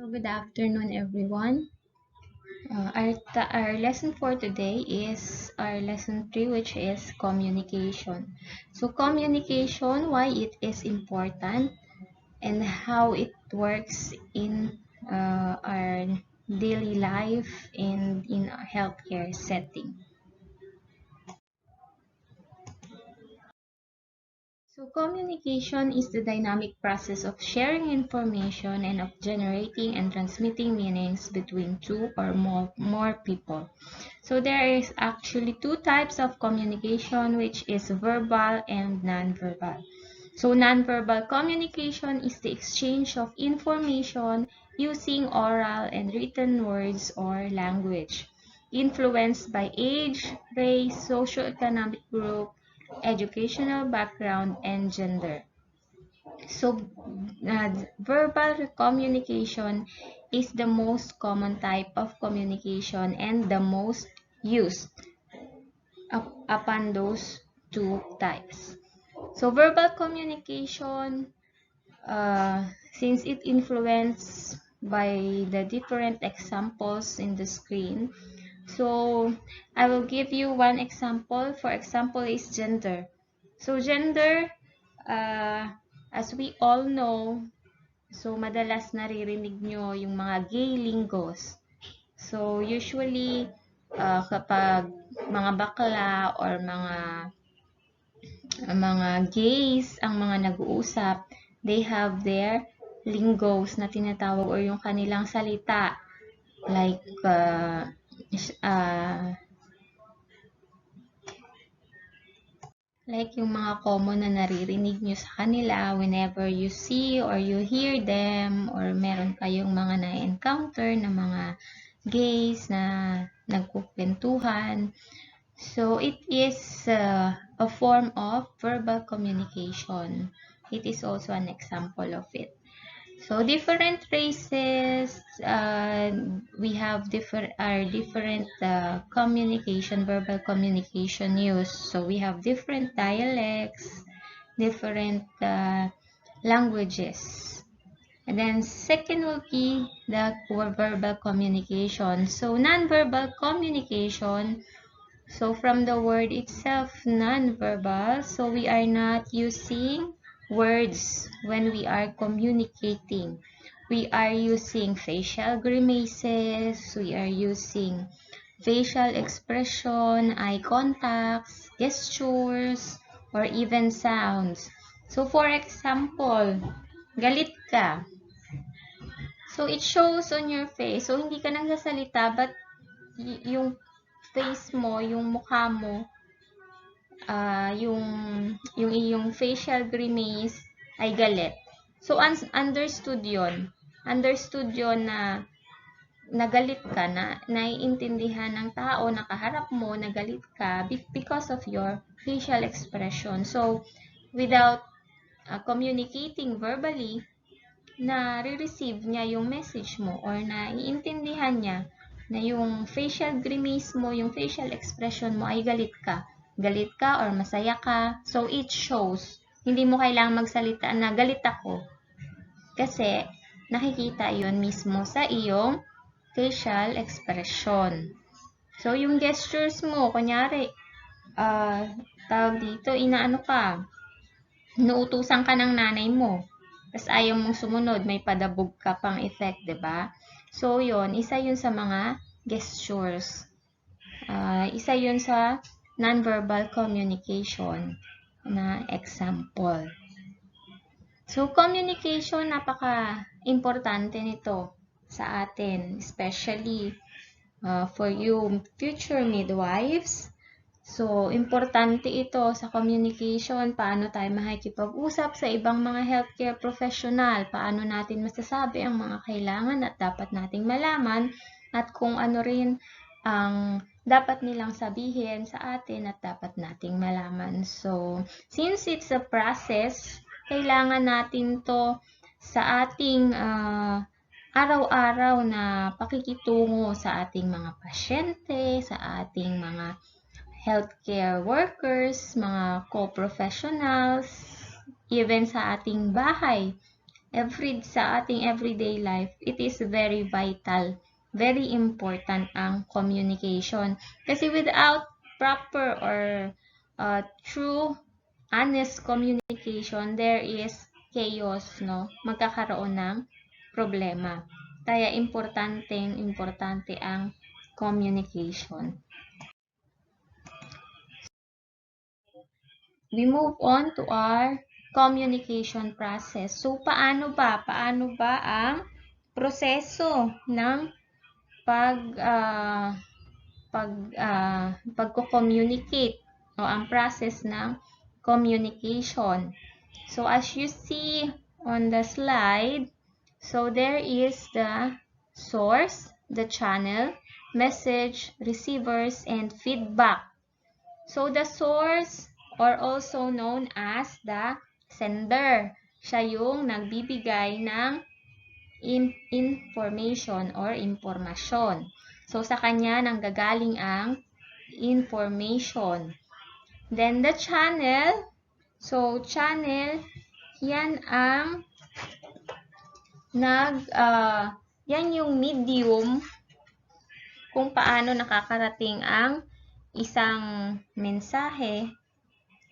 So good afternoon, everyone. Our lesson for today is our lesson 3, which is communication. So communication, why it is important and how it works in our daily life and in a healthcare setting. So communication is the dynamic process of sharing information and of generating and transmitting meanings between two or more people. So there is actually two types of communication, which is verbal and nonverbal. So nonverbal communication is the exchange of information using oral and written words or language, influenced by age, race, socioeconomic group, educational background, and gender. So, verbal communication is the most common type of communication and the most used upon those two types. So, verbal communication, since it influenced by the different examples in the screen, so I will give you one example. For example, is gender. So, gender, uh, as we all know, so madalas naririnig nyo yung mga gay lingos. So, usually, kapag mga bakla or mga gays ang mga nag-uusap, they have their lingos na tinatawag or yung kanilang salita. Like, like yung mga common na naririnig nyo sa kanila whenever you see or you hear them or meron kayong mga na-encounter na mga gays na nagkukwentuhan. So, it is a form of verbal communication. It is also an example of it. So, different races, we have different communication, verbal communication use. So, we have different dialects, different languages. And then, second will be the verbal communication. So, non-verbal communication, so from the word itself, non-verbal, so we are not using words when we are communicating. We are using facial grimaces, we are using facial expression, eye contacts, gestures, or even sounds. So for example, galit ka. So it shows on your face. So hindi ka nagsasalita, but yung face mo, yung mukha mo, yung iyong facial grimace ay galit. So, understood yon. Understood yon na nagalit ka, na naiintindihan ng tao na kaharap mo na galit ka because of your facial expression. So, without communicating verbally, na re-receive niya yung message mo or na iintindihan niya na yung facial grimace mo, yung facial expression mo ay galit ka. Galit ka or masaya ka. So, it shows. Hindi mo kailangang magsalita na galit ako. Kasi, nakikita yon mismo sa iyong facial expression. So, yung gestures mo, kunyari, tawag dito, inaano ka, inuutusan ka ng nanay mo. Tapos ayaw mong sumunod, may padabog ka pang effect, 'di ba? So, yon, isa yun sa mga gestures. Isa yun sa nonverbal communication na example. So, communication, napaka-importante nito sa atin, especially for you future midwives. So, importante ito sa communication, paano tayo makikipag-usap sa ibang mga healthcare professional, paano natin masasabi ang mga kailangan at dapat nating malaman, at kung ano rin ang dapat nilang sabihin sa atin at dapat nating malaman. So, since it's a process, kailangan natin to sa ating araw-araw na pakikitungo sa ating mga pasyente, sa ating mga healthcare workers, mga co-professionals, even sa ating bahay. sa ating everyday life, it is very vital, very important ang communication. Kasi without proper or true, honest communication, there is chaos, no? Magkakaroon ng problema. Kaya importante ang communication. We move on to our communication process. So, paano ba ang proseso ng pagko-communicate o ang process ng communication? So, as you see on the slide, so there is the source, the channel, message, receivers, and feedback. So, the source or also known as the sender. Siya yung nagbibigay ng information or impormasyon. So, sa kanya nanggagaling ang information. Then, the channel. So, channel, yan ang yan yung medium kung paano nakakarating ang isang mensahe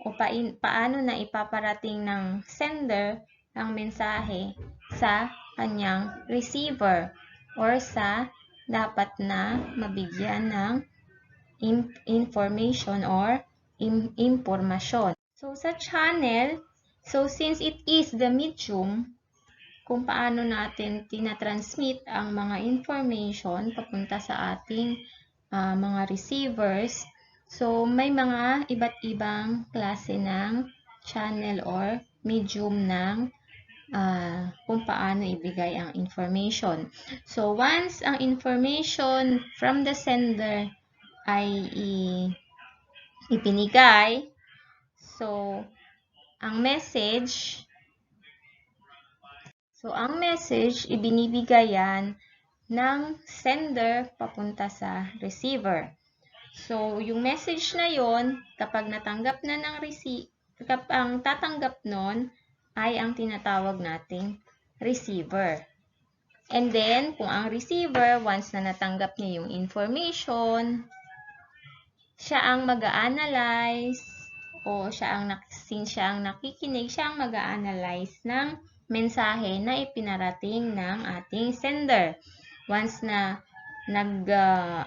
o paano na ipaparating ng sender ang mensahe sa kanyang receiver or sa dapat na mabigyan ng information or impormasyon. So, sa channel, so since it is the medium kung paano natin tinatransmit ang mga information papunta sa ating mga receivers, so may mga iba't ibang klase ng channel or medium ng kung paano ibigay ang information. So, once ang information from the sender ay ipinigay, so, ang message, ibinibigay yan ng sender papunta sa receiver. So, yung message na yon, kapag natanggap na ng ang tatanggap nun ay ang tinatawag nating receiver. And then, kung ang receiver, once na natanggap niya yung information, siya ang mag-a-analyze o since siya ang nakikinig, siya ang mag-a-analyze ng mensahe na ipinarating ng ating sender. Once na nag-reply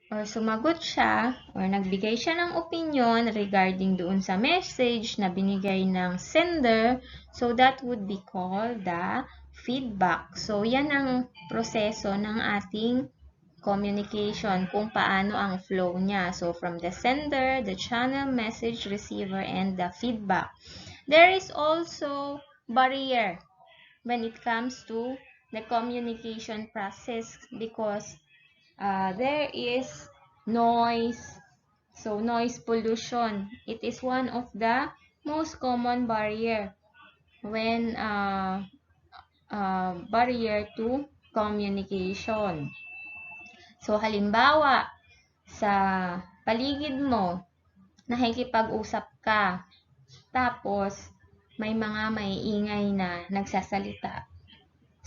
or sumagot siya or nagbigay siya ng opinion regarding doon sa message na binigay ng sender, so that would be called the feedback. So, yan ang proseso ng ating communication, kung paano ang flow niya. So, from the sender, the channel, message, receiver, and the feedback. There is also barrier when it comes to the communication process because there is noise. So, noise pollution. It is one of the most common barrier when barrier to communication. So, halimbawa, sa paligid mo, nakikipag-usap ka, tapos may mga maiingay na nagsasalita.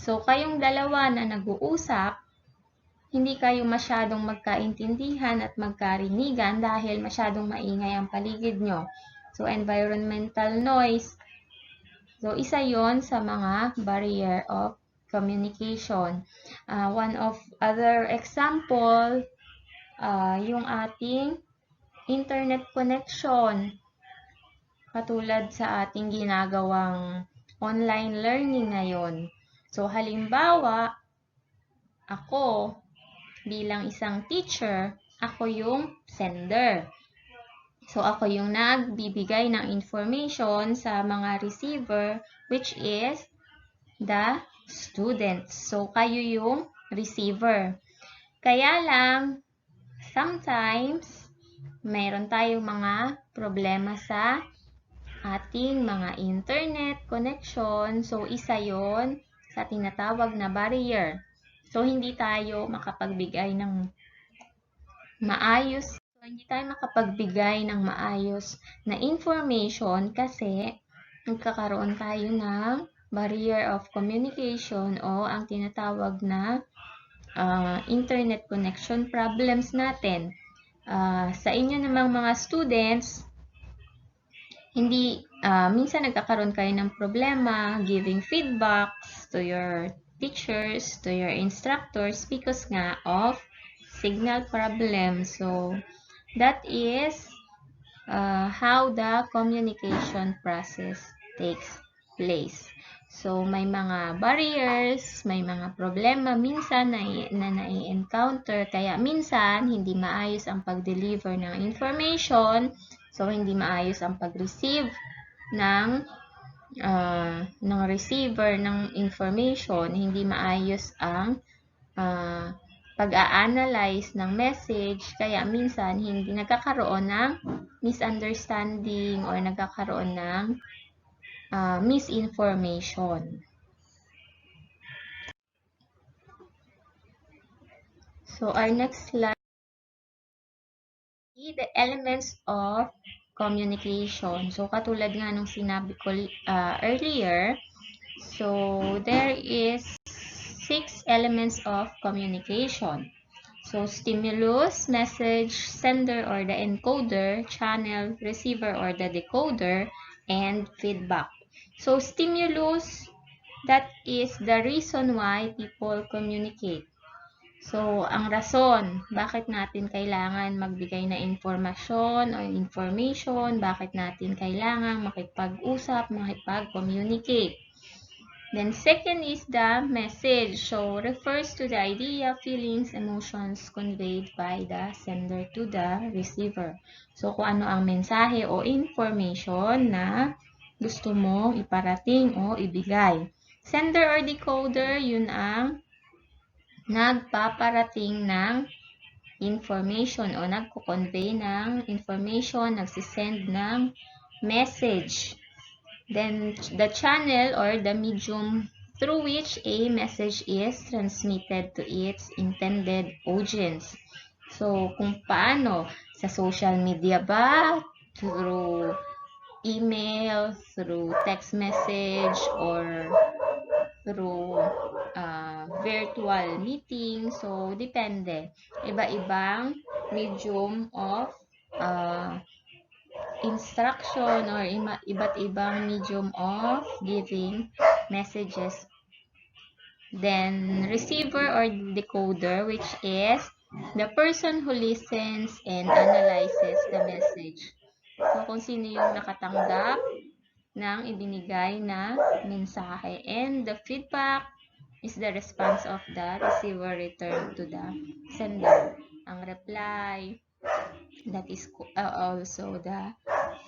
So, kayong dalawa na nag-uusap, hindi kayo masyadong magkaintindihan at magkarinigan dahil masyadong maingay ang paligid nyo. So, environmental noise. So, isa yon sa mga barrier of communication. One of other example, yung ating internet connection. Katulad sa ating ginagawang online learning ngayon. So, halimbawa, ako, bilang isang teacher, ako yung sender. So, ako yung nagbibigay ng information sa mga receiver, which is the students. So, kayo yung receiver. Kaya lang, sometimes, mayroon tayong mga problema sa ating mga internet connection. So, isa yon sa tinatawag na barrier. So, hindi tayo makapagbigay ng maayos. So, hindi tayo makapagbigay ng maayos na information kasi nagkakaroon tayo ng barrier of communication o ang tinatawag na internet connection problems natin. Sa inyo namang mga students, minsan nagkakaroon kayo ng problema giving feedbacks to your teachers, to your instructors because nga of signal problem. So, that is how the communication process takes place. So, may mga barriers, may mga problema minsan na nai-encounter, kaya minsan hindi maayos ang pag-deliver ng information, so hindi maayos ang pag-receive ng receiver ng information, hindi maayos ang pag-a-analyze ng message, kaya minsan hindi nagkakaroon ng misunderstanding or nagkakaroon ng misinformation. So, our next slide is the elements of communication. So, katulad nga nung sinabi ko earlier, so there is 6 elements of communication. So, stimulus, message, sender or the encoder, channel, receiver or the decoder, and feedback. So, stimulus, that is the reason why people communicate. So, ang rason, bakit natin kailangan magbigay na informasyon o information, bakit natin kailangan makipag-usap, makipag-communicate. Then, second is the message. So, refers to the idea, feelings, emotions conveyed by the sender to the receiver. So, kung ano ang mensahe o information na gusto mo iparating o ibigay. Sender or decoder, yun ang nagpaparating ng information o nagko-convey ng information, nagsisend ng message. Then, the channel or the medium through which a message is transmitted to its intended audience. So, kung paano, sa social media ba, through email, through text message, or through virtual meeting. So, depende. Iba-ibang medium of instruction or iba't ibang medium of giving messages. Then, receiver or decoder, which is the person who listens and analyzes the message. So, kung sino yung nakatanggap ng ibinigay na mensahe. And the feedback is the response of the receiver return to the sender. Ang reply, that is also the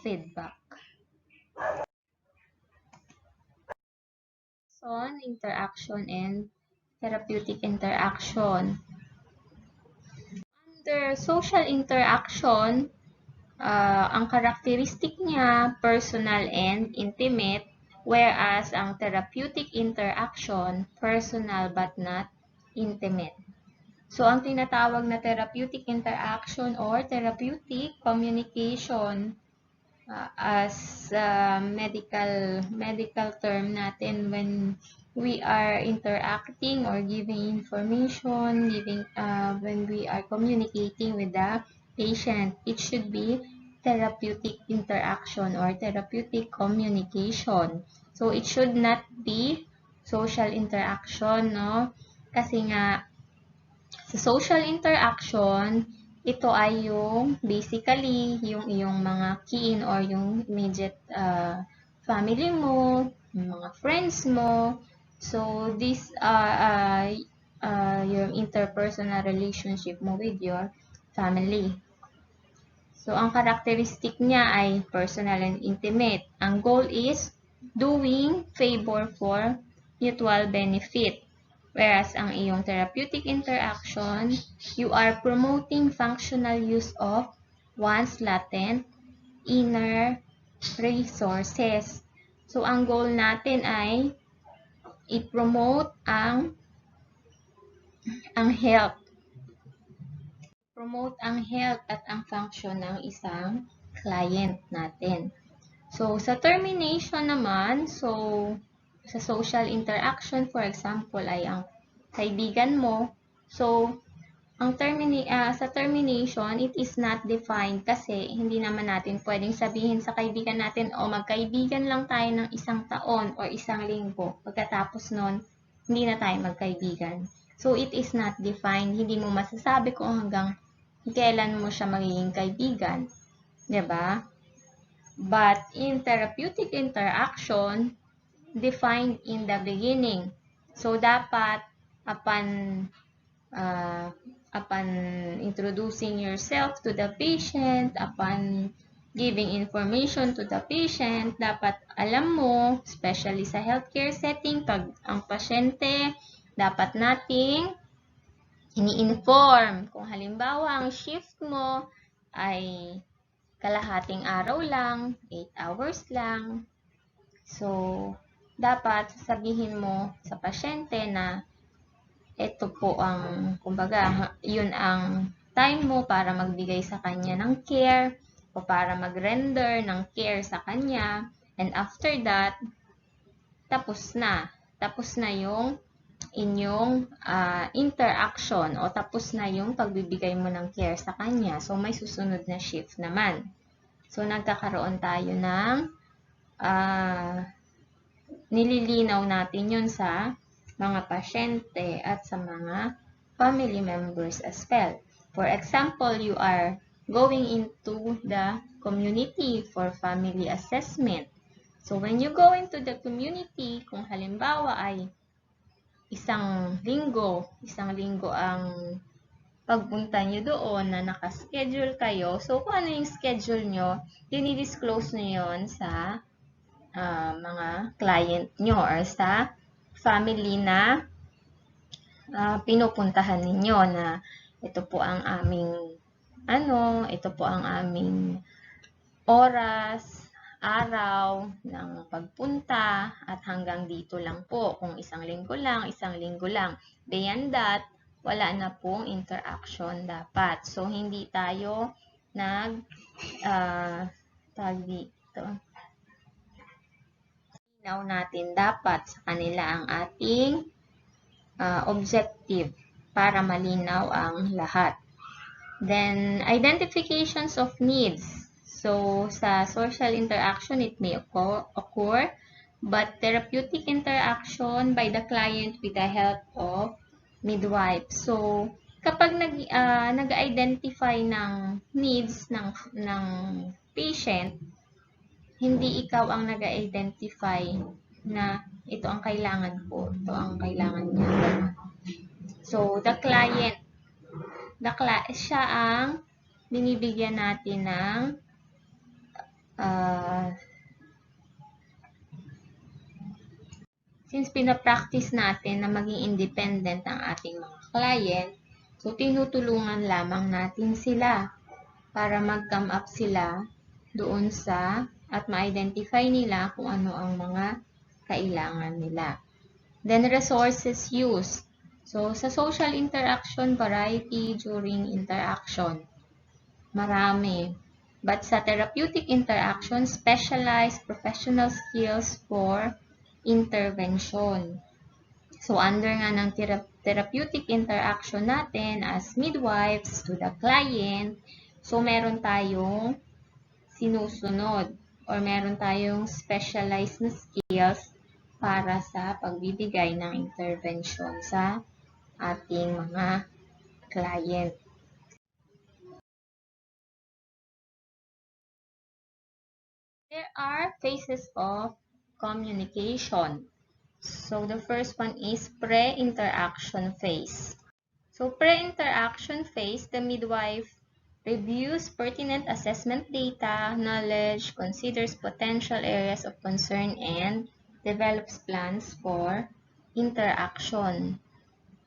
feedback. On interaction and therapeutic interaction. Under social interaction, ang karakteristik niya, personal and intimate, whereas ang therapeutic interaction, personal but not intimate. So, ang tinatawag na therapeutic interaction or therapeutic communication as medical term natin when we are interacting or giving information, when we are communicating with the patient, it should be therapeutic interaction or therapeutic communication. So, it should not be social interaction, no? Kasi nga, sa social interaction, ito ay yung basically yung iyong mga kin or yung immediate family mo, yung mga friends mo. So, these are your interpersonal relationship mo with your family. So, ang characteristic niya ay personal and intimate. Ang goal is doing favor for mutual benefit. Whereas, ang iyong therapeutic interaction, you are promoting functional use of one's latent inner resources. So, ang goal natin ay i-promote ang health. promote ang health at ang function ng isang client natin. So, sa termination naman, so, sa social interaction, for example, ay ang kaibigan mo. So, sa termination, it is not defined kasi hindi naman natin pwedeng sabihin sa kaibigan natin o magkaibigan lang tayo ng isang taon o isang linggo. Pagkatapos nun, hindi na tayo magkaibigan. So, it is not defined. Hindi mo masasabi kung hanggang kailan mo siya magiging kaibigan. Diba? But in therapeutic interaction, defined in the beginning. So, dapat upon introducing yourself to the patient, upon giving information to the patient, dapat alam mo, especially sa healthcare setting, pag ang pasyente, dapat nating ini-inform. Kung halimbawa, ang shift mo ay kalahating araw lang, 8 hours lang. So, dapat sabihin mo sa pasyente na ito po ang, kumbaga, yun ang time mo para magbigay sa kanya ng care o para mag-render ng care sa kanya. And after that, tapos na. Tapos na yung inyong interaction o tapos na yung pagbibigay mo ng care sa kanya. So, may susunod na shift naman. So, nagkakaroon tayo ng nililinaw natin yun sa mga pasyente at sa mga family members as well. For example, you are going into the community for family assessment. So, when you go into the community, kung halimbawa ay isang linggo ang pagpunta nyo doon na nakaschedule kayo. So, kung ano yung schedule nyo, dinidisclose nyo yun sa mga client nyo or sa family na pinupuntahan ninyo na ito po ang aming ito po ang aming oras, araw ng pagpunta at hanggang dito lang po. Kung isang linggo lang. Beyond that, wala na pong interaction dapat. So, hindi tayo natin dapat sa kanila ang ating objective para malinaw ang lahat. Then, identifications of needs. So, sa social interaction, it may occur, but therapeutic interaction by the client with the help of midwife. So, kapag nag-identify ng needs ng patient, hindi ikaw ang nag-identify na ito ang kailangan ko, ito ang kailangan niya. So, the client, siya ang binibigyan natin ng since pinapractice natin na maging independent ang ating mga client, so tinutulungan lamang natin sila para mag-come up sila doon sa at ma-identify nila kung ano ang mga kailangan nila. Then, resources used. So, sa social interaction, variety during interaction. Marami. But sa therapeutic interaction, specialized professional skills for intervention. So, under nga ng therapeutic interaction natin as midwives to the client, so meron tayong sinusunod or meron tayong specialized na skills para sa pagbibigay ng intervention sa ating mga client. There are phases of communication. So, the first one is pre-interaction phase. So, pre-interaction phase, the midwife reviews pertinent assessment data, knowledge, considers potential areas of concern, and develops plans for interaction.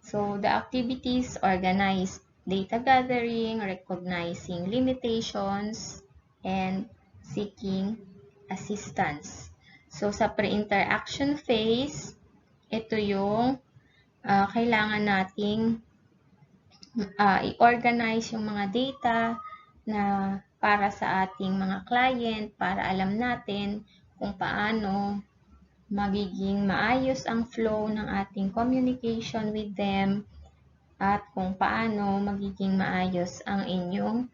So, the activities organize data gathering, recognizing limitations, and seeking assistance. So, sa pre-interaction phase, ito yung kailangan nating i-organize yung mga data na para sa ating mga client, para alam natin kung paano magiging maayos ang flow ng ating communication with them at kung paano magiging maayos ang inyong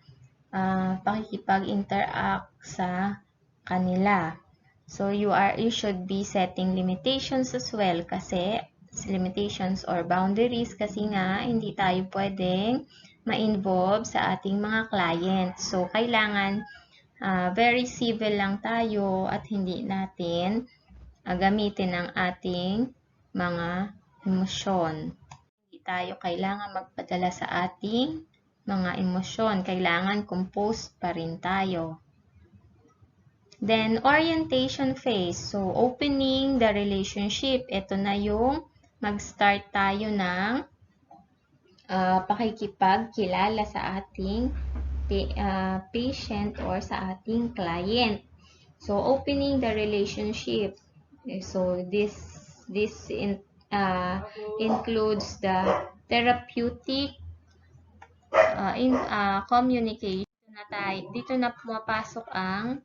pakikipag-interact sa kanila. So you should be setting limitations as well kasi limitations or boundaries kasi nga hindi tayo pwedeng ma-involve sa ating mga clients. So kailangan very civil lang tayo at hindi natin gamitin ang ating mga emosyon. Hindi tayo kailangan magpadala sa ating mga emosyon. Kailangan composed pa rin tayo. Then, orientation phase. So, opening the relationship. Ito na yung mag-start tayo ng pakikipagkilala sa ating patient or sa ating client. So, opening the relationship. So, this includes the therapeutic communication. Dito na pumapasok ang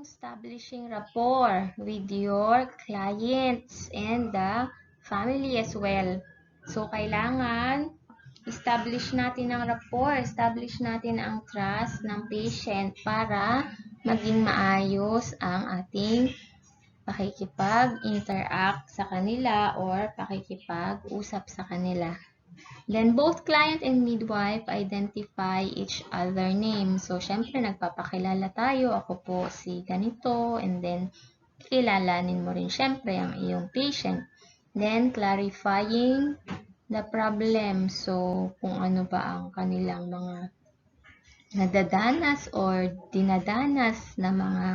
establishing rapport with your clients and the family as well. So, kailangan establish natin ang rapport, establish natin ang trust ng patient para maging maayos ang ating pakikipag-interact sa kanila or pakikipag-usap sa kanila. Then, both client and midwife identify each other name. So, syempre, nagpapakilala tayo. Ako po si ganito. And then, kilalanin mo rin syempre ang iyong patient. Then, clarifying the problem. So, kung ano ba ang kanilang mga nadadanas or dinadanas na mga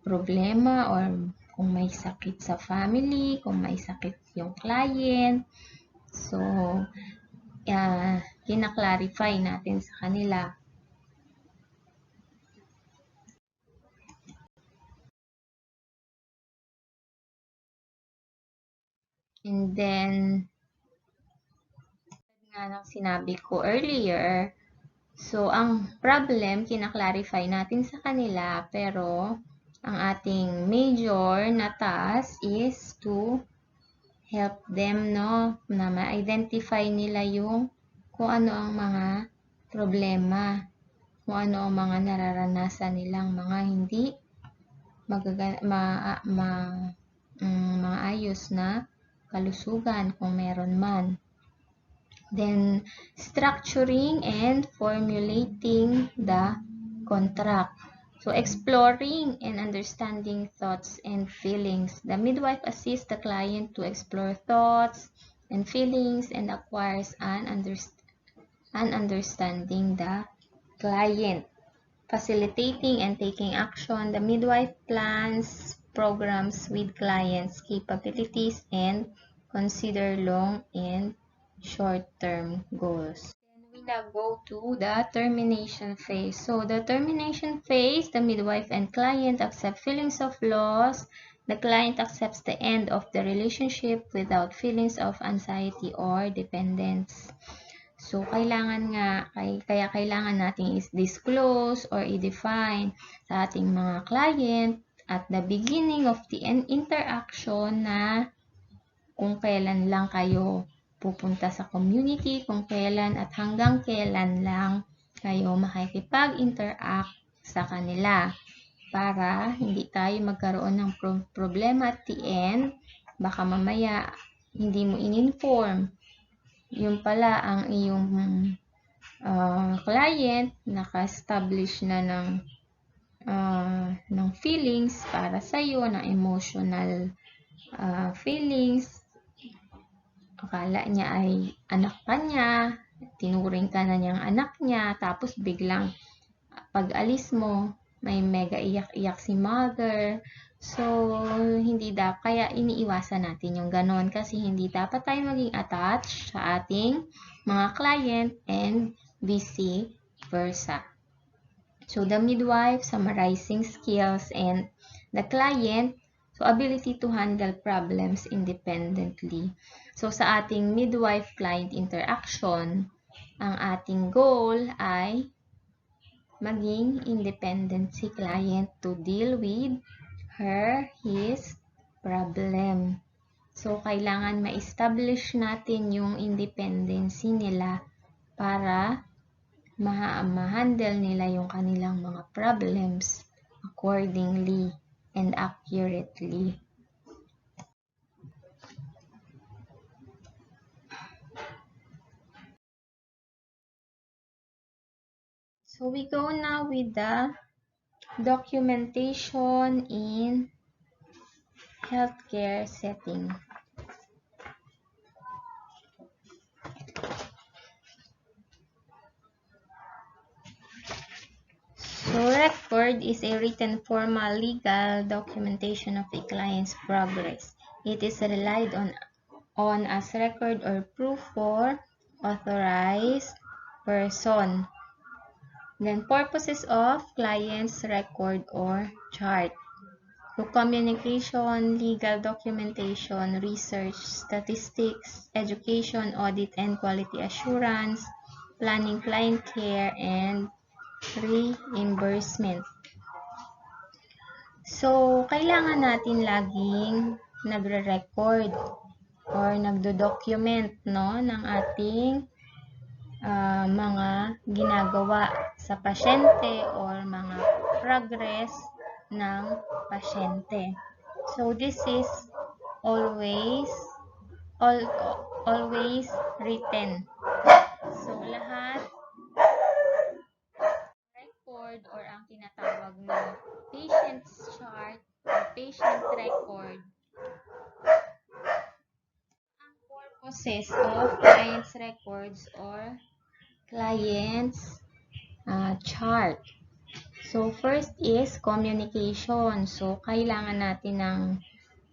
problema or kung may sakit sa family, kung may sakit yung client. So, kina-clarify natin sa kanila. And then, nga ng sinabi ko earlier, so, ang problem, kina-clarify natin sa kanila, pero ang ating major na task is to help them, no, na ma-identify nila yung kung ano ang mga problema, kung ano ang mga nararanasan nilang mga hindi maayos na kalusugan kung meron man. Then, structuring and formulating the contract. So, exploring and understanding thoughts and feelings. The midwife assists the client to explore thoughts and feelings and acquires an understanding the client. Facilitating and taking action. The midwife plans programs with clients' capabilities and consider long and short-term goals. Then we now go to the termination phase. So the termination phase, the midwife and client accept feelings of loss. The client accepts the end of the relationship without feelings of anxiety or dependence. So, kaya kailangan natin is-disclose or i-define sa ating mga client at the beginning of the interaction na kung kailan lang kayo pupunta sa community, kung kailan at hanggang kailan lang kayo makikipag-interact sa kanila para hindi tayo magkaroon ng problema at the end. Baka mamaya hindi mo in-inform. Yung pala ang iyong client naka-establish na ng feelings para sa iyo, ng emotional feelings. Akala niya ay anak ka niya, tinuring ka na niyang anak niya, tapos biglang pag-alis mo, may mega iyak-iyak si mother. So, hindi dapat, kaya iniiwasan natin yung ganon kasi hindi dapat tayo maging attached sa ating mga client and vice versa. So, the midwife, summarizing skills and the client. So, So, ability to handle problems independently. So, sa ating midwife-client interaction, ang ating goal ay maging independent si client to deal with his problem. So, kailangan ma-establish natin yung independency nila para ma-handle nila yung kanilang mga problems accordingly and accurately. So we go now with the documentation in healthcare setting. So record is a written formal legal documentation of a client's progress. It is relied on as record or proof for authorized person. Then purposes of client's record or chart. So communication, legal documentation, research, statistics, education, audit and quality assurance, planning client care, and reimbursement. So, kailangan natin laging nagre-record or nagdo-document, no, ng ating mga ginagawa sa pasyente or mga progress ng pasyente. So, this is always written. So, lahat record or ang tinatawag na patient's chart or patient record ang purposes of client's records or client's chart. So, first is communication. So, kailangan natin ng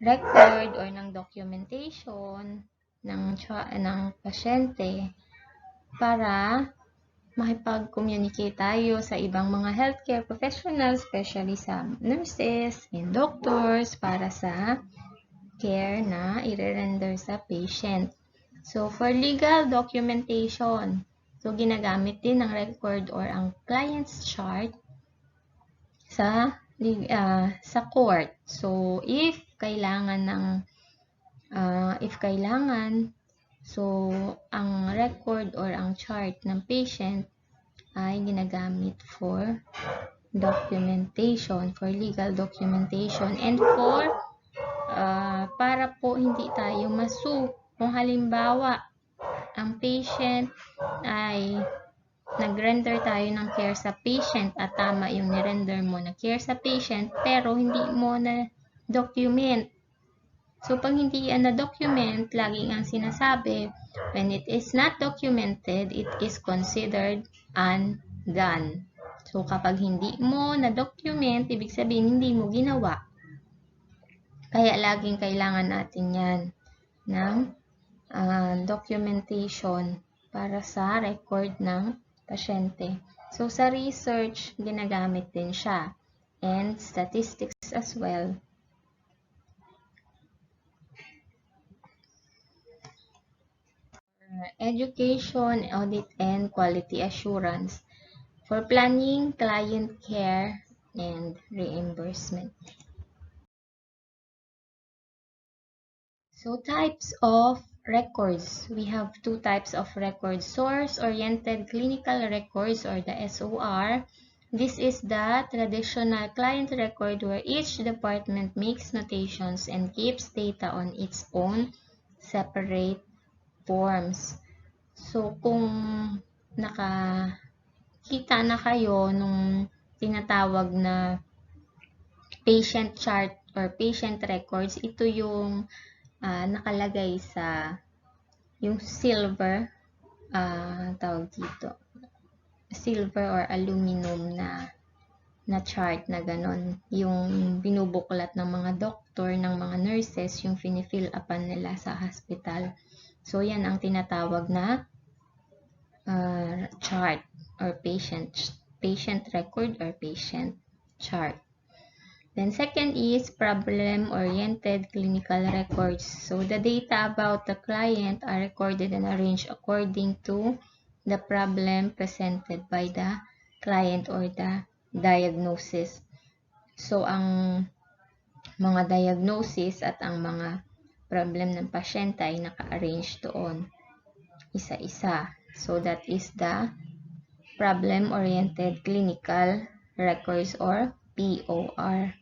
record or ng documentation ng pasyente para makipag-communicate tayo sa ibang mga healthcare professionals, especially sa nurses and doctors para sa care na i-render sa patient. So, for legal documentation, so ginagamit din ng record or ang client's chart sa court. So, if kailangan so ang record or ang chart ng patient ay ginagamit for documentation, for legal documentation, and for para po hindi tayo masu. Kung halimbawa, ang patient ay nag-render tayo ng care sa patient at tama yung ni-render mo na care sa patient pero hindi mo na document. So, pag hindi yan na-document, laging ang sinasabi, when it is not documented, it is considered undone. So, kapag hindi mo na-document, ibig sabihin hindi mo ginawa. Kaya laging kailangan natin yan ng documentation para sa record ng pasyente. So, sa research, ginagamit din siya. And statistics as well. Education, audit, and quality assurance. For planning, client care, and reimbursement. So, types of records. We have two types of records. Source-oriented clinical records or the SOR. This is the traditional client record where each department makes notations and keeps data on its own separate forms. So, kung nakakita na kayo nung tinatawag na patient chart or patient records, ito yung nakalagay sa yung silver, tawag dito, silver or aluminum na chart na ganon. Yung binubuklat ng mga doctor, ng mga nurses, yung finifill upan nila sa hospital. So, yan ang tinatawag na chart or patient record or patient chart. Then second is problem-oriented clinical records. So the data about the client are recorded and arranged according to the problem presented by the client or the diagnosis. So ang mga diagnosis at ang mga problem ng pasyente ay naka-arrange doon isa-isa. So that is the problem-oriented clinical records or POR.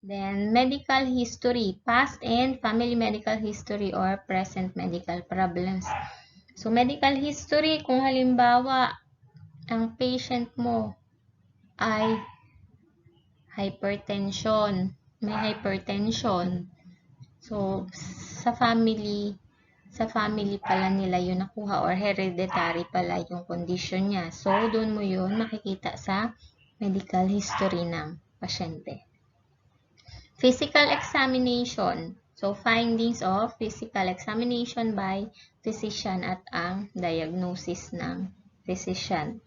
Then, medical history, past and family medical history or present medical problems. So, medical history, kung halimbawa, ang patient mo ay hypertension, may hypertension. So, sa family pala nila yun nakuha or hereditary pala yung condition niya. So, doon mo yun makikita sa medical history ng pasyente. Physical examination. So, findings of physical examination by physician at ang diagnosis ng physician.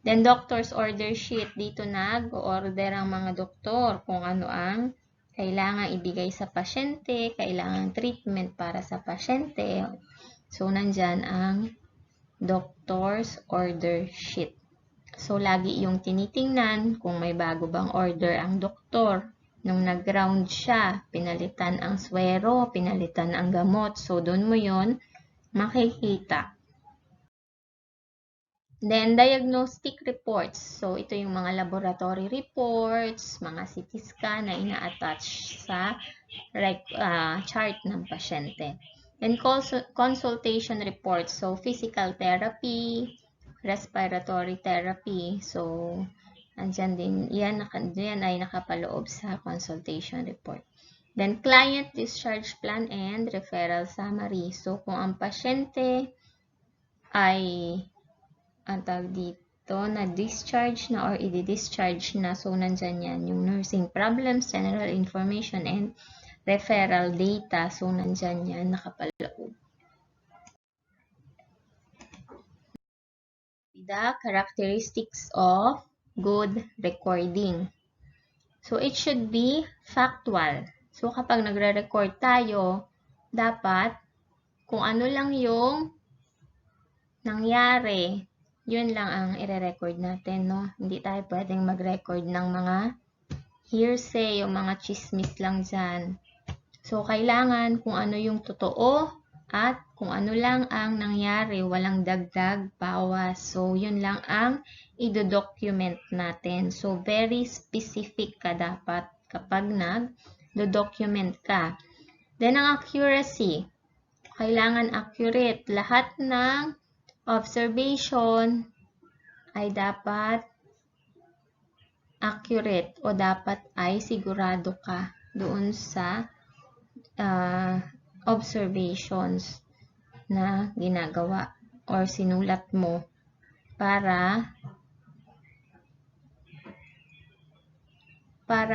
Then, doctor's order sheet. Dito nag-order ang mga doktor kung ano ang kailangan ibigay sa pasyente, kailangan treatment para sa pasyente. So, nandyan ang doctor's order sheet. So, lagi yung tinitingnan kung may bago bang order ang doktor. Nung nag-round siya, pinalitan ang swero, pinalitan ang gamot. So, doon mo yon makikita. Then, diagnostic reports. So, ito yung mga laboratory reports, mga CT scan na ina-attach sa chart ng pasyente. Then, consultation reports. So, physical therapy, respiratory therapy. So, andyan din, yan ay nakapaloob sa consultation report. Then, client discharge plan and referral summary. So, kung ang pasyente ay ang tawag dito, na-discharge na or i-discharge na. So, nandyan yan yung nursing problems, general information, and referral data. So, nandyan yan nakapaloob. The characteristics of good recording. So, it should be factual. So, kapag nagre-record tayo, dapat kung ano lang yung nangyari, yun lang ang ire-record natin, no? Hindi tayo pwedeng mag-record ng mga hearsay o mga chismis lang dyan. So, kailangan kung ano yung totoo at kung ano lang ang nangyari, walang dagdag, bawas. So, yun lang ang i-document natin. So, very specific ka dapat kapag nag-document ka. Then, ang accuracy. Kailangan accurate. Lahat ng observation ay dapat accurate o dapat ay sigurado ka doon sa observations na ginagawa or sinulat mo para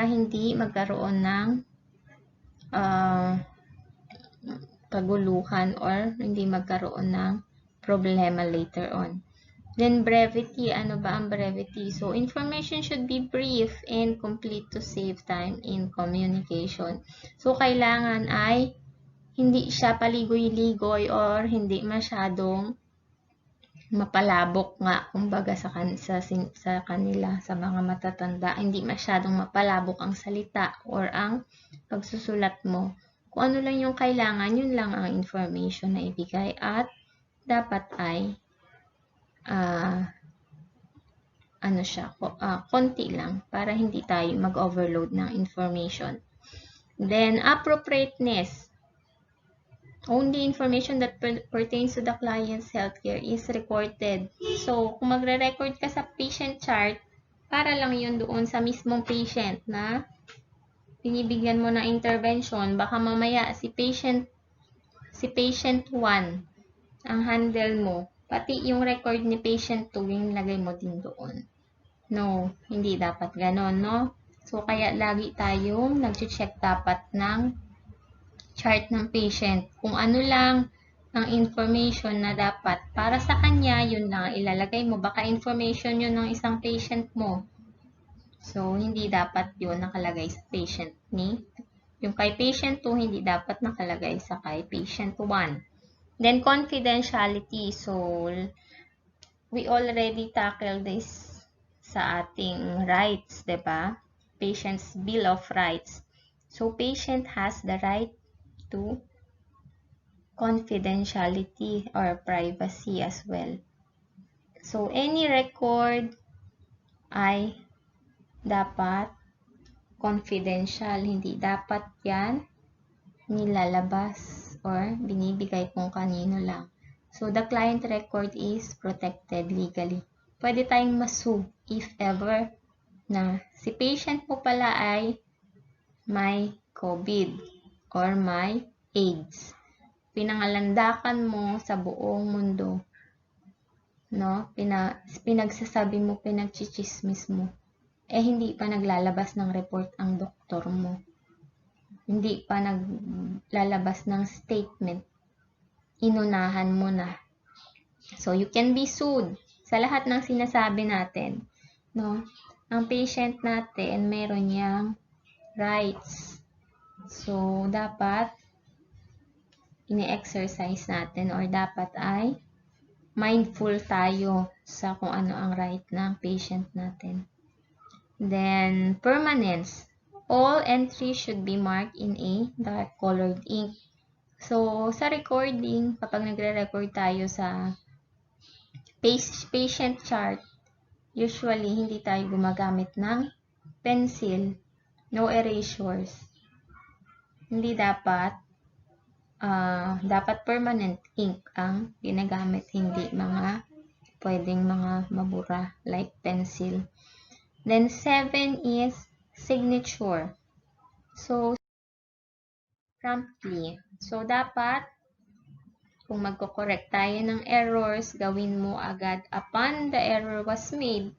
hindi magkaroon ng kaguluhan or hindi magkaroon ng problema later on. Then, brevity. Ano ba ang brevity? So, information should be brief and complete to save time in communication. So, kailangan ay hindi siya paligoy-ligoy or hindi masyadong mapalabok nga. Kumbaga sa kanila, sa mga matatanda, hindi masyadong mapalabok ang salita or ang pagsusulat mo. Kung ano lang yung kailangan, yun lang ang information na ibigay at dapat ay konti lang para hindi tayo mag-overload ng information. Then, appropriateness. Only information that pertains to the client's healthcare is recorded. So, kung magre-record ka sa patient chart, para lang yun doon sa mismong patient na binibigyan mo ng intervention. Baka mamaya si patient 1 ang handle mo. Pati yung record ni patient 2, yung lagay mo din doon. No, hindi dapat ganon, no? So, kaya lagi tayong nag-check dapat ng chart ng patient. Kung ano lang ang information na dapat para sa kanya, yun lang ilalagay mo. Baka information yun ng isang patient mo. So, hindi dapat yun nakalagay sa patient ni. Yung kay patient 2, hindi dapat nakalagay sa kay patient 1. Then, confidentiality. So, we already tackled this sa ating rights, diba? Patient's Bill of Rights. So, patient has the right to confidentiality or privacy as well. So, any record ay dapat confidential. Hindi dapat yan nilalabas or binibigay kung kanino lang. So, the client record is protected legally. Pwede tayong masu if ever na si patient mo pala ay may COVID or may AIDS. Pinangalandakan mo sa buong mundo. No? Pinagsasabi mo, pinagchichismis mo. Hindi pa naglalabas ng report ang doktor mo. Hindi pa naglalabas ng statement. Inunahan mo na. So, you can be sued sa lahat ng sinasabi natin. No? Ang patient natin, meron niyang rights. So, dapat ini-exercise natin or dapat ay mindful tayo sa kung ano ang right ng patient natin. Then, permanence. All entries should be marked in a dark colored ink. So, sa recording, kapag nagre-record tayo sa patient chart, usually, hindi tayo gumagamit ng pencil, no erasures. Hindi dapat, dapat permanent ink ang ginagamit, hindi pwedeng mga mabura like pencil. Then, 7 is signature. So, promptly. So, dapat, kung magko-correct tayo ng errors, gawin mo agad. Upon the error was made,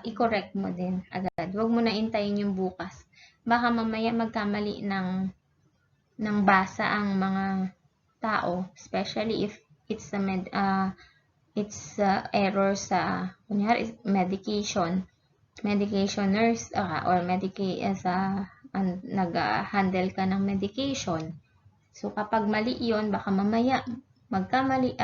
i-correct mo din agad. Huwag mo na intayin yung bukas. Baka mamaya magkamali ng basa ang mga tao, especially if it's error sa, kunyari, medication nurse or nag-handle ka ng medication. So, kapag mali yon, baka mamaya magkamali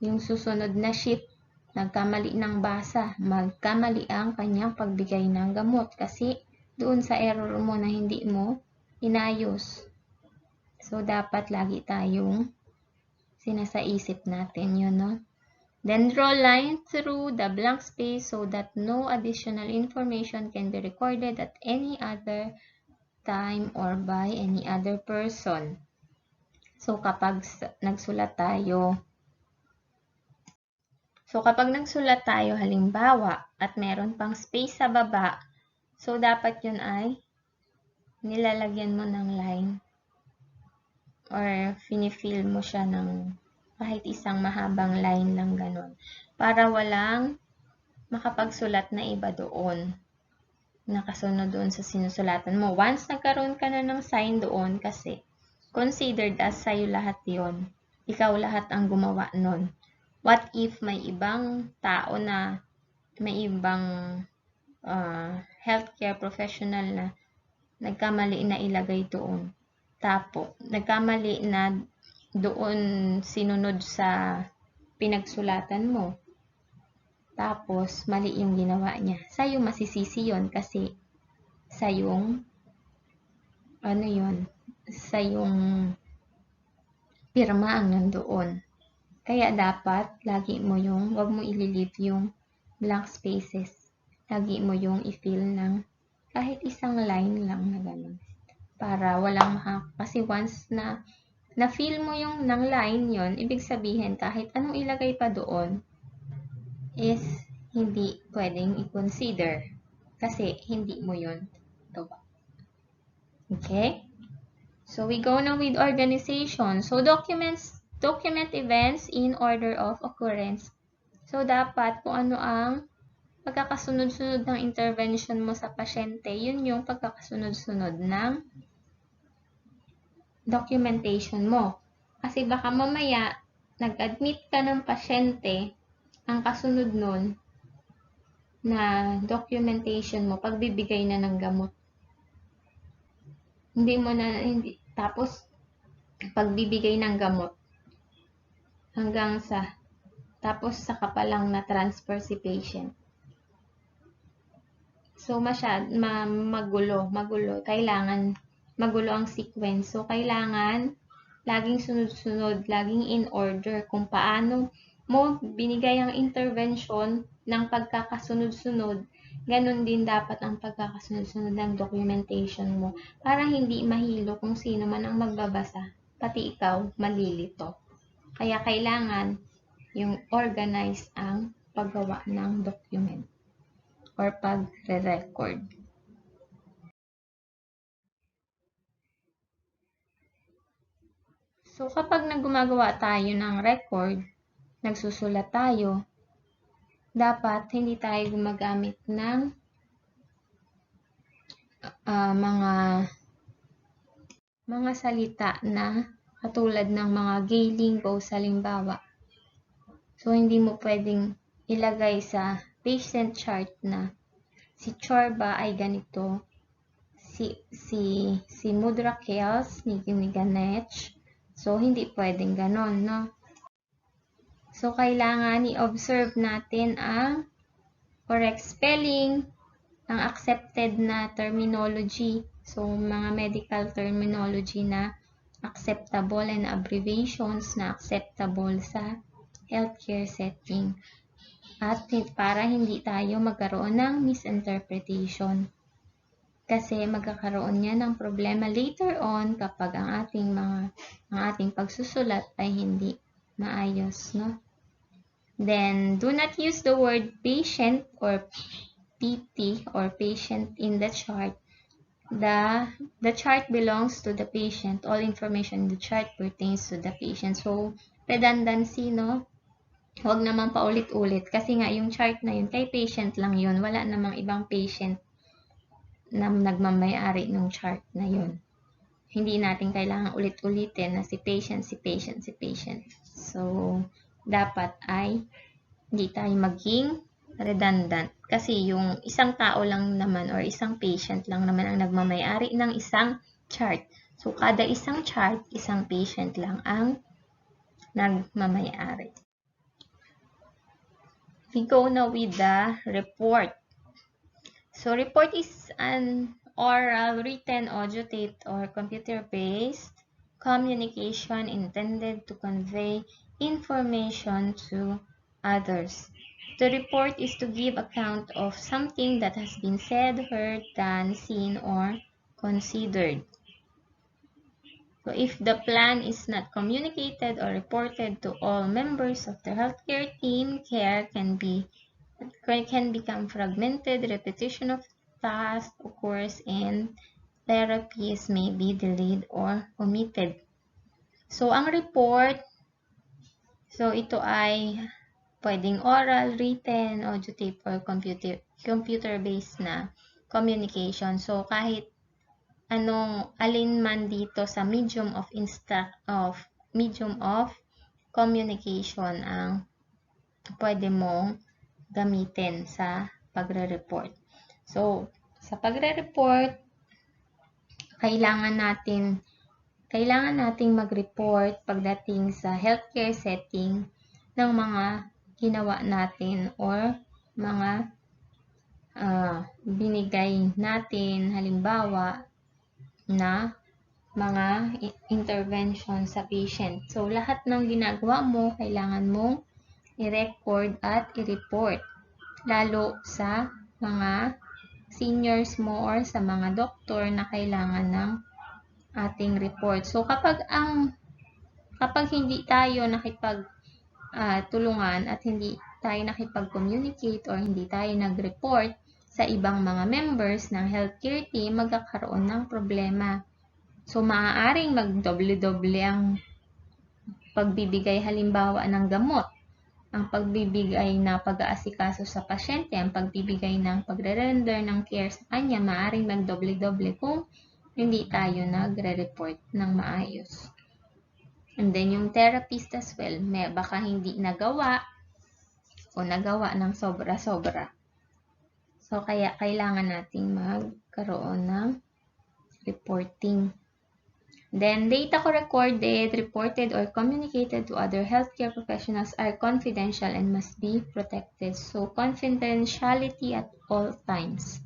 yung susunod na shift, nagkamali ng basa, magkamali ang kanyang pagbigay ng gamot kasi doon sa error mo na hindi mo inayos. So, dapat lagi tayong sinasaisip natin yun, no? Then, draw line through the blank space so that no additional information can be recorded at any other time or by any other person. So, kapag nagsulat tayo, halimbawa, at meron pang space sa baba, so, dapat yun ay nilalagyan mo ng line or finifill mo siya ng kahit isang mahabang line lang ganun. Para walang makapagsulat na iba doon. Nakasunod doon sa sinusulatan mo. Once nagkaroon ka na ng sign doon kasi considered as sa'yo lahat yon. Ikaw lahat ang gumawa nun. What if may ibang tao na may ibang healthcare professional na nagkamali na ilagay doon. Tapos, nagkamali na doon sinunod sa pinagsulatan mo. Tapos, mali yung ginawa niya. Sa'yo masisisi yun kasi sa'yong pirma ang nandoon. Kaya dapat, wag mo i-leave yung blank spaces. Lagi mo yung i-fill ng kahit isang line lang na gano'n. Para kasi once na-fill mo yung ng line yon, ibig sabihin kahit anong ilagay pa doon is hindi pwedeng i-consider kasi hindi mo yun gawa. Okay? So, we go now with organization. So, document events in order of occurrence. So, dapat kung ano ang pagkakasunod-sunod ng intervention mo sa pasyente, yun yung pagkakasunod-sunod ng documentation mo. Kasi baka mamaya, nag-admit ka ng pasyente, ang kasunod nun na documentation mo, pagbibigay na ng gamot. Tapos, pagbibigay ng gamot, tapos saka pa lang na-transfer si patient. So, magulo. Kailangan magulo ang sequence. So, kailangan laging sunod-sunod, laging in order kung paano mo binigay ang intervention ng pagkakasunod-sunod. Ganon din dapat ang pagkakasunod-sunod ng documentation mo para hindi mahilo kung sino man ang magbabasa, pati ikaw malilito. Kaya kailangan yung organize ang paggawa ng document or pagre-record. So, kapag gumagawa tayo ng record, nagsusulat tayo, dapat hindi tayo gumagamit ng mga salita na katulad ng mga gay lingos halimbawa. So, hindi mo pwedeng ilagay sa patient chart na si Chorba ay ganito, si Mudra Kels, ni Ganech. So, hindi pwedeng ganon, no? So, kailangan i-observe natin ang correct spelling, ang accepted na terminology. So, mga medical terminology na acceptable and abbreviations na acceptable sa healthcare setting. At para hindi tayo magkaroon ng misinterpretation. Kasi magkakaroon yan ng problema later on kapag ang ating pagsusulat ay hindi maayos, no? Then, do not use the word patient or PT or patient in the chart. The chart belongs to the patient. All information in the chart pertains to the patient. So, redundancy, no? Huwag naman paulit-ulit. Kasi nga, yung chart na yun, kay patient lang yun. Wala namang ibang patient na nagmamayari ng chart na yun. Hindi natin kailangan ulit-ulitin na si patient. So, dapat ay hindi tayo maging redundant. Kasi yung isang tao lang naman or isang patient lang naman ang nagmamayari ng isang chart. So, kada isang chart, isang patient lang ang nagmamayari. We go now with the report. So, report is an oral, written, audio tape, or computer-based communication intended to convey information to others. The report is to give account of something that has been said, heard, done, seen, or considered. So, if the plan is not communicated or reported to all members of the healthcare team, care can become fragmented, repetition of tasks occurs, and therapies may be delayed or omitted. So, ang report, ito ay pwedeng oral, written, audio tape, or computer-based na communication. So, kahit alin man dito sa medium of communication ang pwede mong gamitin sa pagre-report. So, sa pagre-report, kailangan nating mag-report pagdating sa healthcare setting ng mga ginawa natin or mga binigay natin, halimbawa, na mga intervention sa patient. So, lahat ng ginagawa mo, kailangan mong i-record at i-report. Lalo sa mga seniors mo or sa mga doktor na kailangan ng ating report. So, kapag hindi tayo nakipagtulungan at hindi tayo nakipag-communicate or hindi tayo nag-report sa ibang mga members ng healthcare team, magkakaroon ng problema. So, maaaring magdoble-doble ang pagbibigay halimbawa ng gamot, ang pagbibigay na pag-aasikaso sa pasyente, ang pagbibigay ng pagre-render ng care sa kanya, maaaring magdoble-doble kung hindi tayo nagre-report ng maayos. And then, yung therapist as well, baka hindi nagawa o nagawa ng sobra-sobra. So, kaya kailangan nating magkaroon ng reporting. Then, data recorded, reported, or communicated to other healthcare professionals are confidential and must be protected. So, confidentiality at all times.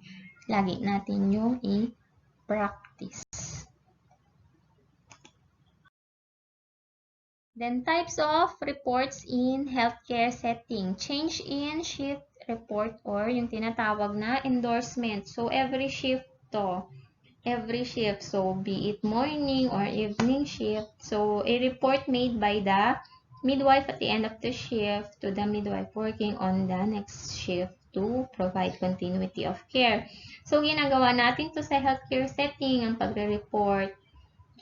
Lagi natin yung i-practice. Then, types of reports in healthcare setting. Change in shift report or yung tinatawag na endorsement. So, every shift to. Every shift. So, be it morning or evening shift. So, a report made by the midwife at the end of the shift to the midwife working on the next shift to provide continuity of care. So, ginagawa natin to sa healthcare setting ang pagre-report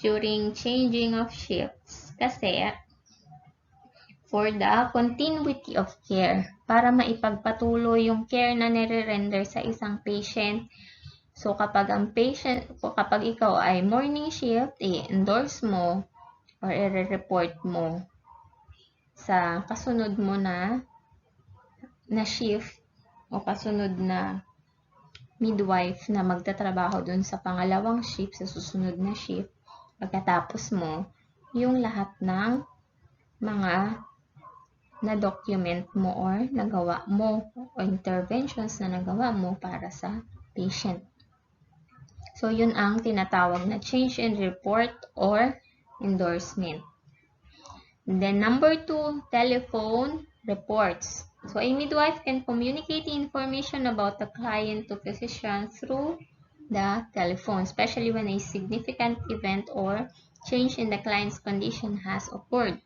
during changing of shifts. Kasi, for the continuity of care, para maipagpatuloy yung care na nire-render sa isang patient. So, kapag ikaw ay morning shift, i-endorse mo or i-report mo sa kasunod mo na shift o kasunod na midwife na magtatrabaho dun sa pangalawang shift, sa susunod na shift, pagkatapos mo, yung lahat ng mga na-document mo or nagawa mo o interventions na nagawa mo para sa patient. So, yun ang tinatawag na change in report or endorsement. And then, number 2, telephone reports. So, a midwife can communicate the information about the client to physician through the telephone, especially when a significant event or change in the client's condition has occurred.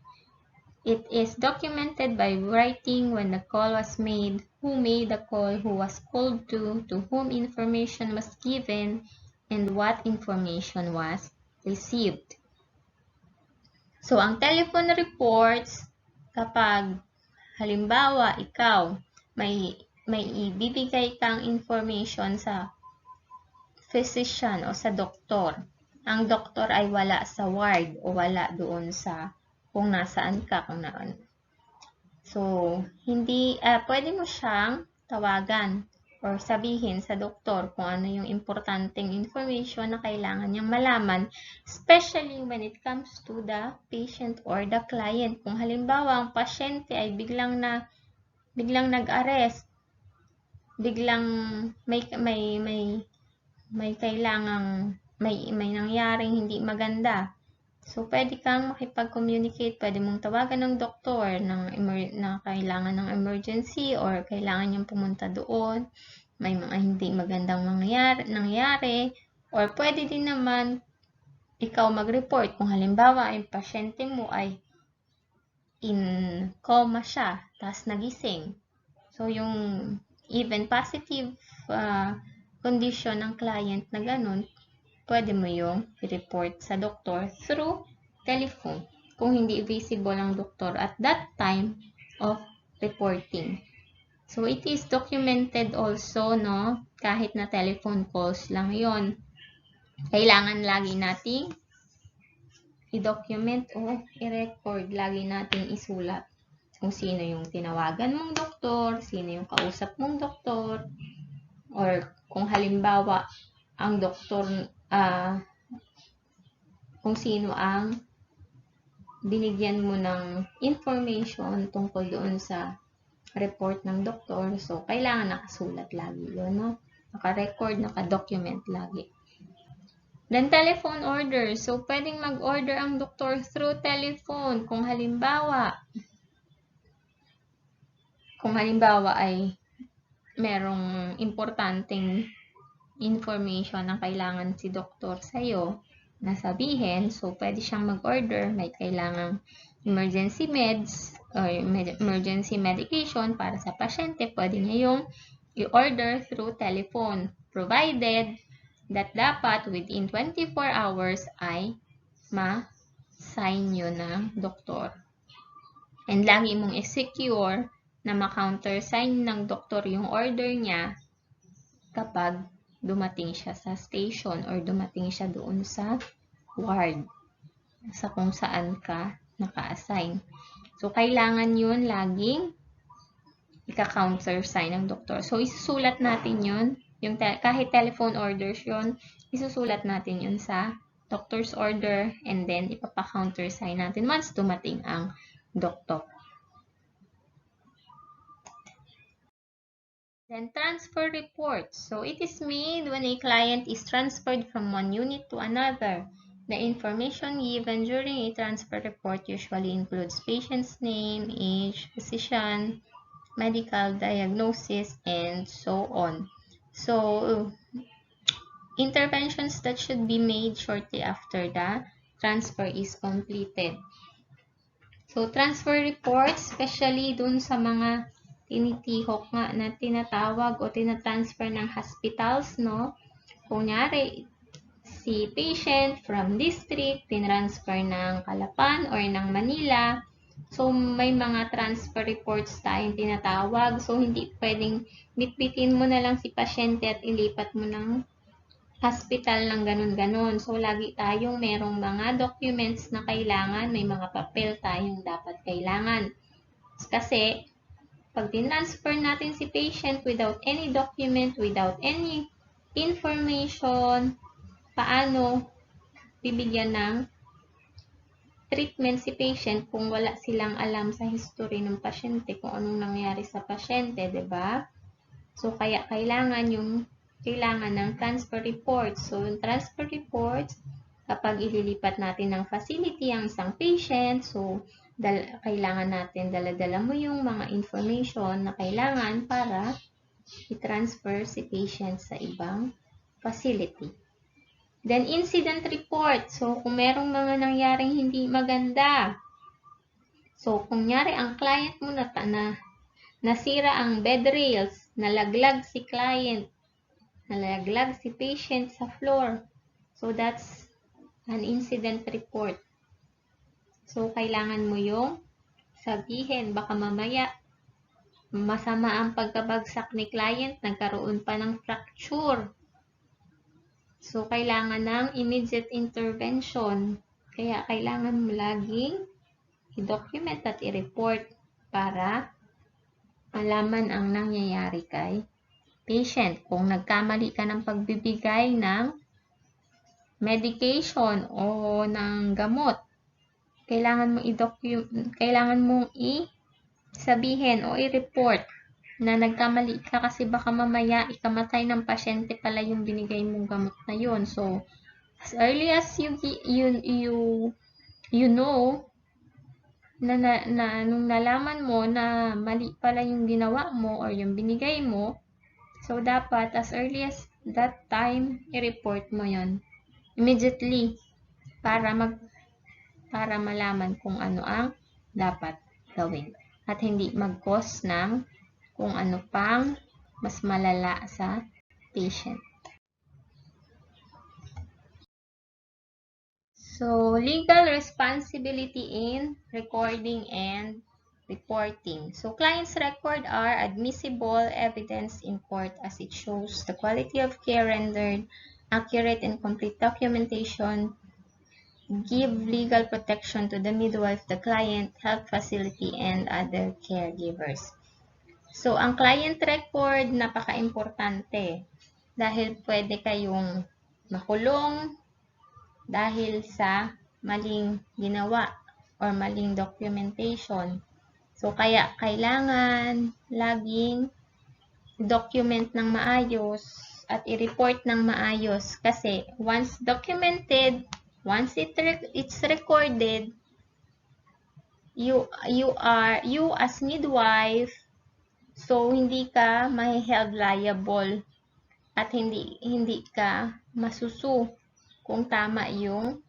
It is documented by writing when the call was made, who made the call, who was called to whom information was given, and what information was received. So, ang telephone reports, kapag halimbawa ikaw may ibibigay kang information sa physician o sa doktor, ang doktor ay wala sa ward o wala doon sa kung nasaan ka, kung naan. So, hindi, pwede mo siyang tawagan or sabihin sa doktor kung ano yung importanteng information na kailangan niyang malaman, especially when it comes to the patient or the client. Kung halimbawa, ang pasyente ay biglang nag-arrest, biglang may kailangang, may nangyaring hindi maganda. So, pwede kang makipag-communicate, pwede mong tawagan ng doktor na kailangan ng emergency or kailangan niyang pumunta doon, may mga hindi magandang nangyari, or pwede din naman ikaw mag-report kung halimbawa yung pasyente mo ay in coma siya, tapos nagising. So, yung even positive condition ng client na ganun, pwede mo yung i-report sa doktor through telephone kung hindi visible ang doktor at that time of reporting. So, it is documented also, no? Kahit na telephone calls lang yon. Kailangan lagi nating i-document o i-record. Lagi nating isulat kung sino yung tinawagan mong doktor, sino yung kausap mong doktor, or kung halimbawa, ang doktor, kung sino ang binigyan mo ng information tungkol doon sa report ng doktor. So, kailangan nakasulat lagi yun, no? Naka-record, naka-document lagi. Then, telephone order. So, pwedeng mag-order ang doktor through telephone. Kung halimbawa ay merong importanteng information na kailangan si doktor sa'yo na sabihin, so pwede siyang mag-order, may kailangang emergency meds or emergency medication para sa pasyente, pwede niya yung i-order through telephone, provided that dapat within 24 hours ay ma-sign yun ng doktor. And lagi mong i-secure na ma-countersign ng doktor yung order niya kapag dumating siya sa station or dumating siya doon sa ward, sa kung saan ka naka-assign. So, kailangan yun laging ika-countersign ng doktor. So, isusulat natin yun. Kahit telephone orders yun, isusulat natin yun sa doctor's order and then ipapa-countersign natin once dumating ang doktor. Then, transfer report. So, it is made when a client is transferred from one unit to another. The information given during a transfer report usually includes patient's name, age, physician, medical diagnosis, and so on. So, interventions that should be made shortly after the transfer is completed. So, transfer reports, especially dun sa mga tinitihok nga na tinatawag o tinatransfer ng hospitals, no? Kunyari, si patient from district, tinransfer ng Calapan or ng Manila. So, may mga transfer reports tayong tinatawag. So, hindi pwedeng bitbitin mo na lang si pasyente at ilipat mo ng hospital ng ganun-ganun. So, lagi tayong merong mga documents na kailangan, may mga papel tayong dapat kailangan. Kasi, pag tinransfer natin si patient without any document, without any information, paano bibigyan ng treatment si patient kung wala silang alam sa history ng pasyente, kung anong nangyari sa pasyente, 'di ba? So, kaya kailangan ng transfer reports. So, yung transfer reports, kapag ililipat natin ng facility ang isang patient, so, kailangan natin dala-dala mo yung mga information na kailangan para i-transfer si patient sa ibang facility. Then, incident report. So, kung merong mga nangyaring hindi maganda. So, kung nyari ang client mo na nasira ang bed rails, nalaglag si client, nalaglag si patient sa floor. So, that's an incident report. So, kailangan mo yung sabihin, baka mamaya masama ang pagkabagsak ni client, nagkaroon pa ng fracture. So, kailangan ng immediate intervention. Kaya, kailangan mo laging i-document at i-report para malaman ang nangyayari kay patient. Kung nagkamali ka ng pagbibigay ng medication o ng gamot, kailangan mong i-sabihin o i-report na nagkamali ka kasi baka mamaya ikamatay ng pasyente pala yung binigay mong gamot na yun. So, as early as you know na nung nalaman mo na mali pala yung ginawa mo or yung binigay mo, so dapat as early as that time i-report mo yon immediately para malaman kung ano ang dapat gawin at hindi mag-cause ng kung ano pang mas malala sa patient. So, legal responsibility in recording and reporting. So, client's record are admissible evidence in court as it shows the quality of care rendered, accurate and complete documentation, give legal protection to the midwife, the client, health facility, and other caregivers. So, ang client record, napaka-importante dahil pwede kayong makulong dahil sa maling ginawa or maling documentation. So, kaya kailangan laging document ng maayos at i-report ng maayos kasi once documented, once it's recorded, you as midwife, so hindi ka may-held liable at hindi ka masusu kung tama yung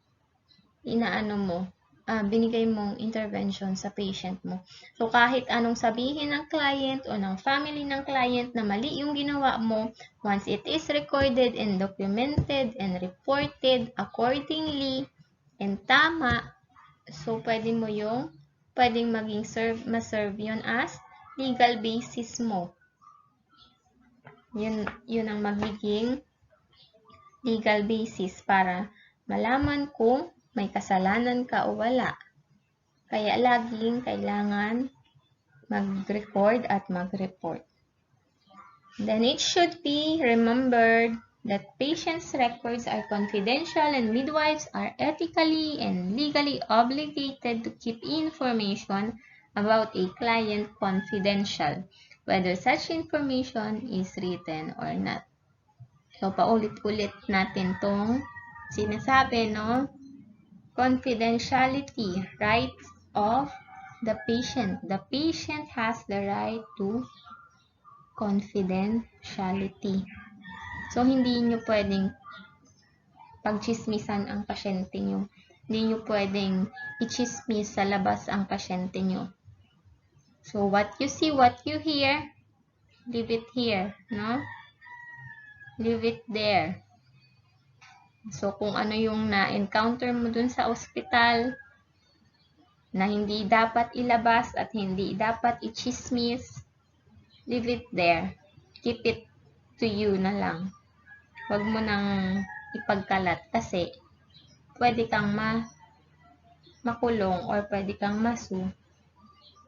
binigay mong intervention sa patient mo. So, kahit anong sabihin ng client o ng family ng client na mali yung ginawa mo, once it is recorded and documented and reported accordingly and tama, so pwedeng maging ma-serve yun as legal basis mo. Yun ang magiging legal basis para malaman kung may kasalanan ka o wala. Kaya laging kailangan mag-record at mag-report. Then it should be remembered that patients' records are confidential and midwives are ethically and legally obligated to keep information about a client confidential, whether such information is written or not. So, paulit-ulit natin tong sinasabi, no? Confidentiality, rights of the patient. The patient has the right to confidentiality. So, hindi nyo pwedeng pagchismisan ang pasyente nyo. Hindi nyo pwedeng ichismis sa labas ang pasyente nyo. So, what you see, what you hear, leave it here, no? Leave it there. So, kung ano yung na-encounter mo dun sa ospital, na hindi dapat ilabas at hindi dapat ichismis, leave it there. Keep it to you na lang. Huwag mo nang ipagkalat kasi pwede kang makulong or pwede kang masu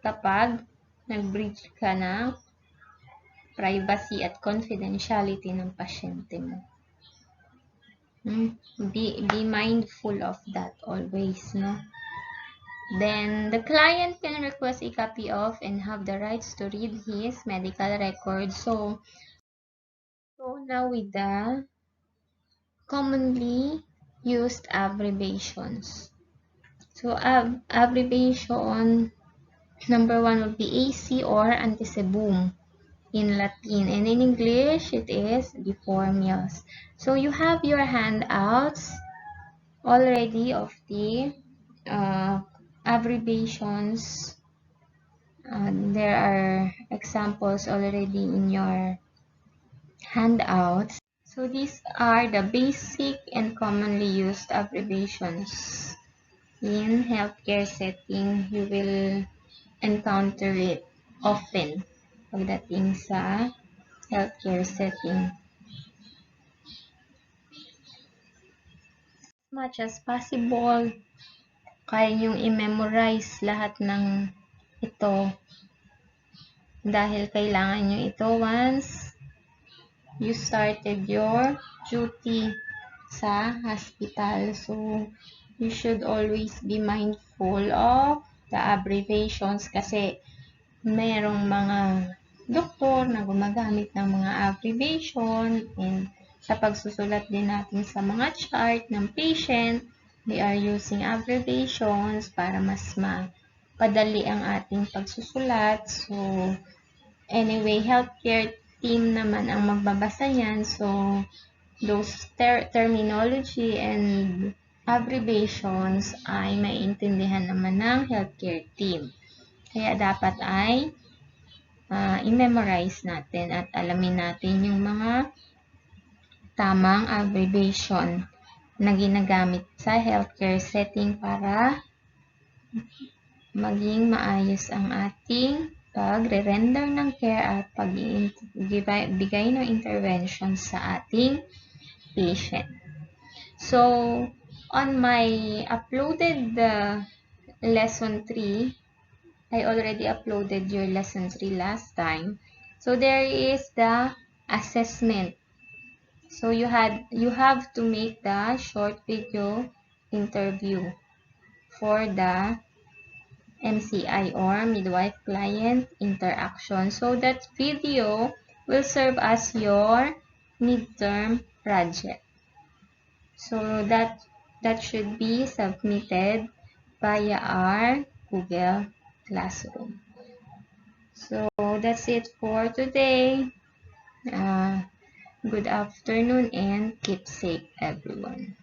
kapag nag-breach ka ng privacy at confidentiality ng pasyente mo. Be mindful of that always, no? Then, the client can request a copy of and have the rights to read his medical records. So now with the commonly used abbreviations. So, abbreviation number 1 would be AC or antecebum in Latin. And in English, it is Deformius. So, you have your handouts already of the abbreviations. There are examples already in your handouts. So these are the basic and commonly used abbreviations. In healthcare setting, you will encounter it often pagdating sa healthcare setting. As much as possible, kaya niyong i-memorize lahat ng ito dahil kailangan nyo ito once you started your duty sa hospital. So, you should always be mindful of the abbreviations kasi merong mga doktor na gumagamit ng mga abbreviation and sa pagsusulat din natin sa mga chart ng patient, they are using abbreviations para mas mapadali ang ating pagsusulat. So, anyway, healthcare team naman ang magbabasa niyan. So, those terminology and abbreviations ay maiintindihan naman ng healthcare team. Kaya dapat ay i-memorize natin at alamin natin yung mga tamang abbreviation na ginagamit sa healthcare setting para maging maayos ang ating pagre-render ng care at pagbigay ng intervention sa ating patient. So, on my uploaded lesson 3, I already uploaded your lesson 3 last time. So, there is the assessment. So, you have to make the short video interview for the MCI or midwife client interaction. So, that video will serve as your midterm project. So, that should be submitted via our Google Classroom. So, that's it for today. Good afternoon and keep safe, everyone.